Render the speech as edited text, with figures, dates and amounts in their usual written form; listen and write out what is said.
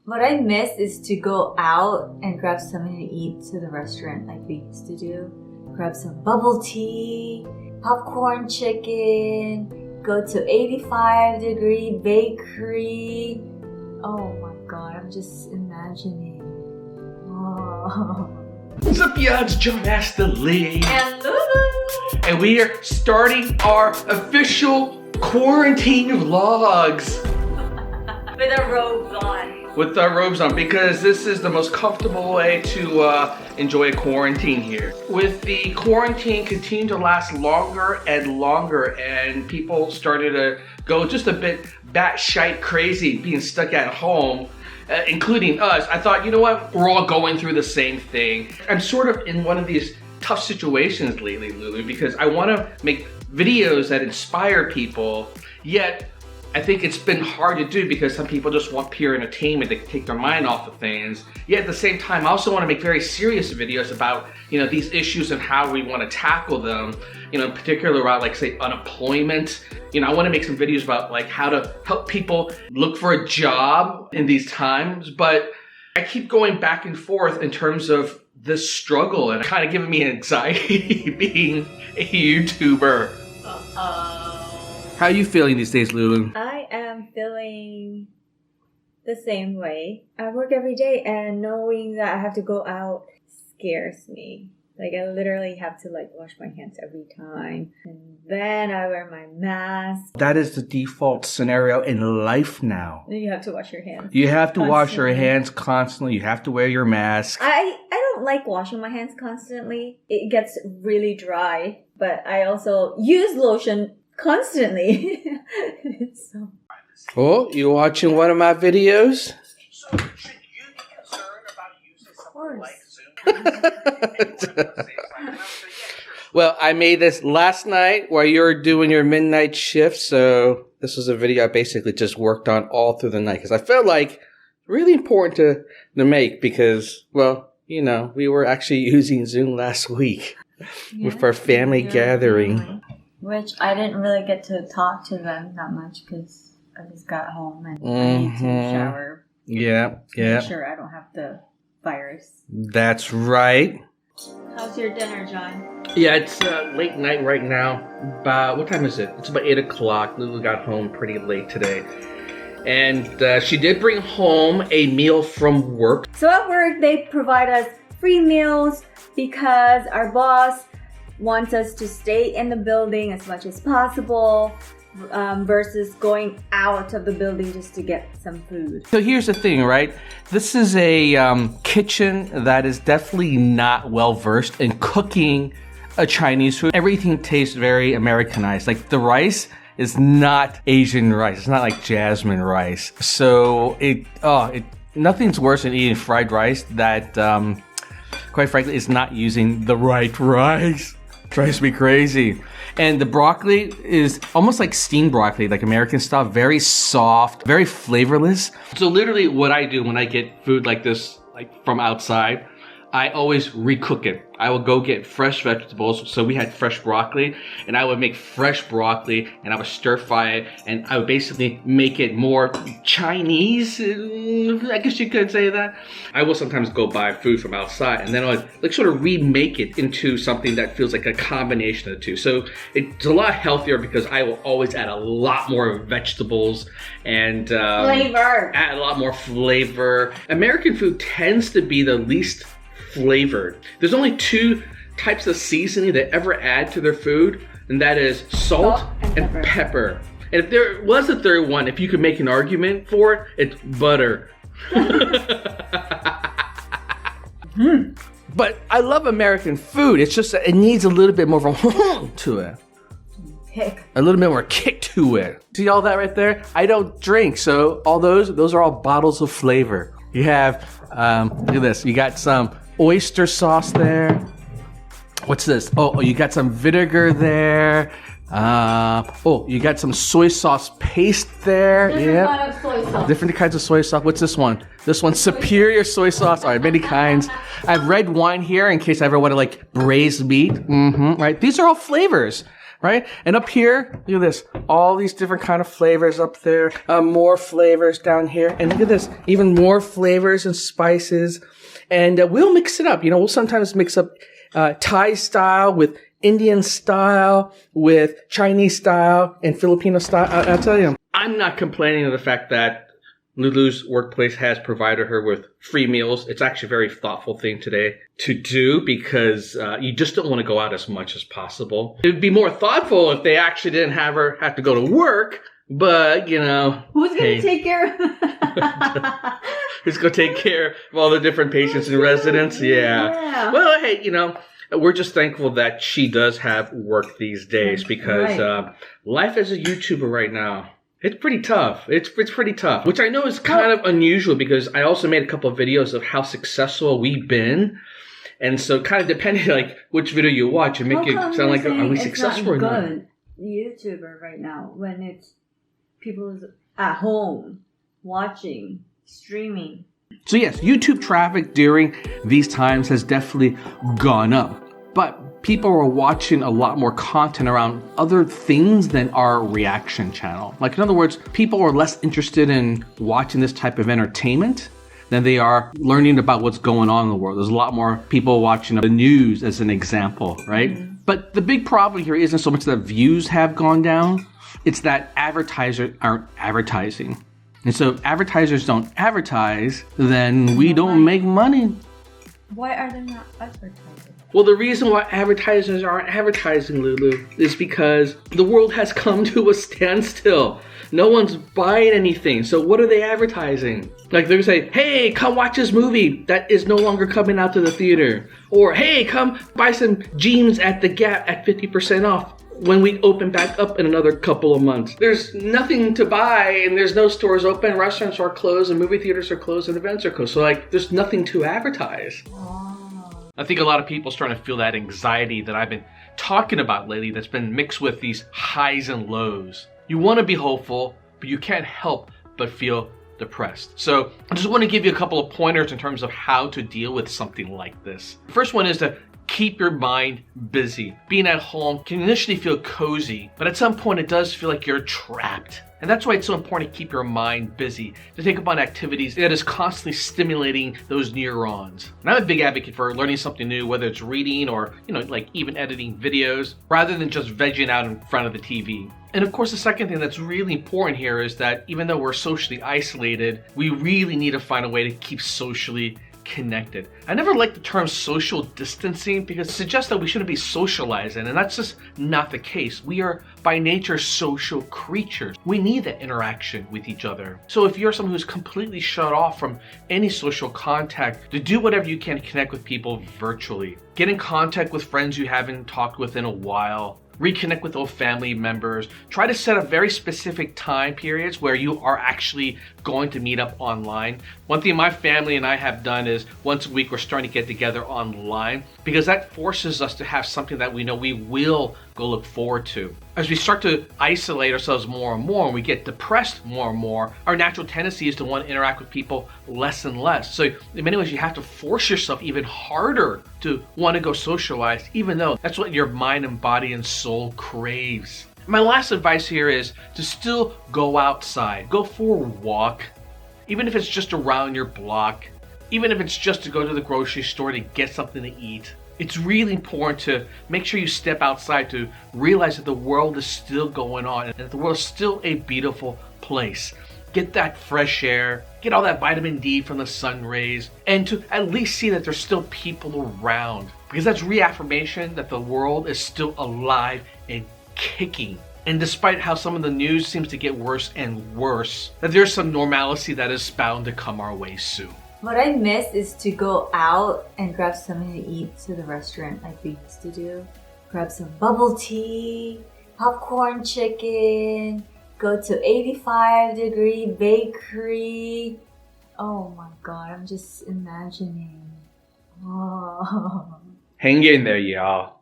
What I miss is to go out and grab something to eat to the restaurant like we used to do. Grab some bubble tea, popcorn chicken, go to 85-degree bakery. Oh my god, I'm just imagining. Oh. What's up, y'all? It's John Master Lee. And Lulu. And we are starting our official quarantine vlogs. With our robes on. With our robes on, because this is the most comfortable way to enjoy a quarantine here. With the quarantine continuing to last longer and longer, and people started to go just a bit batshite crazy being stuck at home, including us, I thought, you know what? We're all going through the same thing. I'm sort of in one of these tough situations lately, Lulu, because I want to make videos that inspire people, yet I think it's been hard to do because some people just want pure entertainment to take their mind off of things. Yet at the same time, I also want to make very serious videos about, you know, these issues and how we want to tackle them. You know, in particular about, like, say, unemployment. You know, I want to make some videos about, like, how to help people look for a job in these times. But I keep going back and forth in terms of this struggle, and kind of giving me anxiety being a YouTuber. How are you feeling these days, Lulu? I am feeling the same way. I work every day, and knowing that I have to go out scares me. Like, I literally have to, like, wash my hands every time. And then I wear my mask. That is the default scenario in life now. You have to wash your hands. You have to wash your hands constantly. You have to wear your mask. I don't like washing my hands constantly. It gets really dry. But I also use lotion constantly. So. Oh, you watching one of my videos? So should you be concerned about using something like Zoom? Well, I made this last night while you were doing your midnight shift, so this was a video I basically just worked on all through the night because I felt like really important to make because, well, you know, we were actually using Zoom last week with our family gathering. Which I didn't really get to talk to them that much because I just got home and I need to shower. Yeah. Make sure I don't have the virus. That's right. How's your dinner, John? Yeah, it's late night right now. What time is it? It's about 8 o'clock. Lulu got home pretty late today. And she did bring home a meal from work. So at work, they provide us free meals because our boss wants us to stay in the building as much as possible versus going out of the building just to get some food. So here's the thing, right? This is a kitchen that is definitely not well versed in cooking a Chinese food. Everything tastes very Americanized. Like the rice is not Asian rice. It's not like jasmine rice. So nothing's worse than eating fried rice that, quite frankly, is not using the right rice. Drives me crazy. And the broccoli is almost like steamed broccoli, like American style, very soft, very flavorless. So literally what I do when I get food like this, like from outside, I always recook it. I will go get fresh vegetables. So we had fresh broccoli, and I would make fresh broccoli and I would stir fry it, and I would basically make it more Chinese. I guess you could say that. I will sometimes go buy food from outside, and then I would like sort of remake it into something that feels like a combination of the two. So it's a lot healthier because I will always add a lot more vegetables and flavor. Add a lot more flavor. American food tends to be the least flavored. There's only two types of seasoning they ever add to their food, and that is salt and pepper. And if there was a third one, if you could make an argument for it, it's butter. But I love American food. It's just that it needs a little bit more of a to it. Kick. A little bit more kick to it. See all that right there? I don't drink, so all those are all bottles of flavor. You have, look at this. You got some oyster sauce there. What's this? Oh, you got some vinegar there. You got some soy sauce paste there. Different kind of soy sauce. Different kinds of soy sauce. What's this one? This one's superior soy sauce. All right, many kinds. I have red wine here in case I ever want to like braise meat. Right? These are all flavors. right? And up here, look at this. All these different kind of flavors up there. More flavors down here. And look at this. Even more flavors and spices. And we'll mix it up. You know, we'll sometimes mix up Thai style with Indian style, with Chinese style, and Filipino style. I'll tell you, I'm not complaining of the fact that Lulu's workplace has provided her with free meals. It's actually a very thoughtful thing today to do because you just don't want to go out as much as possible. It would be more thoughtful if they actually didn't have her have to go to work, but, you know. Who's going to take care of Who's going to take care of all the different patients and residents? Yeah. Well, hey, you know, we're just thankful that she does have work these days because life as a YouTuber right now, it's pretty tough. It's pretty tough, which I know is kind of unusual because I also made a couple of videos of how successful we've been. And so kind of depending like which video you watch, it make it sound like, are we successful or not? Good YouTuber right now when it's people at home watching, streaming. So yes, YouTube traffic during these times has definitely gone up. But people are watching a lot more content around other things than our reaction channel. Like, in other words, people are less interested in watching this type of entertainment than they are learning about what's going on in the world. There's a lot more people watching the news as an example, right? Mm-hmm. But the big problem here isn't so much that views have gone down, it's that advertisers aren't advertising. And so if advertisers don't advertise, then we don't make money. Why are they not advertising? Well, the reason why advertisers aren't advertising, Lulu, is because the world has come to a standstill. No one's buying anything. So what are they advertising? Like they're saying, hey, come watch this movie that is no longer coming out to the theater. Or, hey, come buy some jeans at the Gap at 50% off when we open back up in another couple of months. There's nothing to buy and there's no stores open, restaurants are closed and movie theaters are closed and events are closed. So like there's nothing to advertise. I think a lot of people are starting to feel that anxiety that I've been talking about lately that's been mixed with these highs and lows. You want to be hopeful, but you can't help but feel depressed. So I just want to give you a couple of pointers in terms of how to deal with something like this. The first one is to keep your mind busy. Being at home can initially feel cozy, but at some point it does feel like you're trapped. And that's why it's so important to keep your mind busy, to take up on activities that is constantly stimulating those neurons. And I'm a big advocate for learning something new, whether it's reading or, like even editing videos, rather than just vegging out in front of the TV. And of course, the second thing that's really important here is that even though we're socially isolated, we really need to find a way to keep socially connected. I never liked the term social distancing because it suggests that we shouldn't be socializing, and that's just not the case. We are by nature social creatures. We need that interaction with each other. So if you're someone who's completely shut off from any social contact, to do whatever you can to connect with people virtually. Get in contact with friends you haven't talked with in a while. Reconnect with old family members. Try to set up very specific time periods where you are actually going to meet up online. One thing my family and I have done is once a week we're starting to get together online because that forces us to have something that we know we will go look forward to. As we start to isolate ourselves more and more and we get depressed more and more, our natural tendency is to want to interact with people less and less. So in many ways you have to force yourself even harder to want to go socialize, even though that's what your mind and body and soul craves. My last advice here is to still go outside. Go for a walk, even if it's just around your block, even if it's just to go to the grocery store to get something to eat. It's really important to make sure you step outside to realize that the world is still going on and that the world is still a beautiful place. Get that fresh air, get all that vitamin D from the sun rays, and to at least see that there's still people around. Because that's reaffirmation that the world is still alive and kicking. And despite how some of the news seems to get worse and worse, that there's some normalcy that is bound to come our way soon. What I miss is to go out and grab something to eat to the restaurant like we used to do. Grab some bubble tea, popcorn chicken, go to 85-degree bakery. Oh my god, I'm just imagining. Oh. Hang in there, y'all.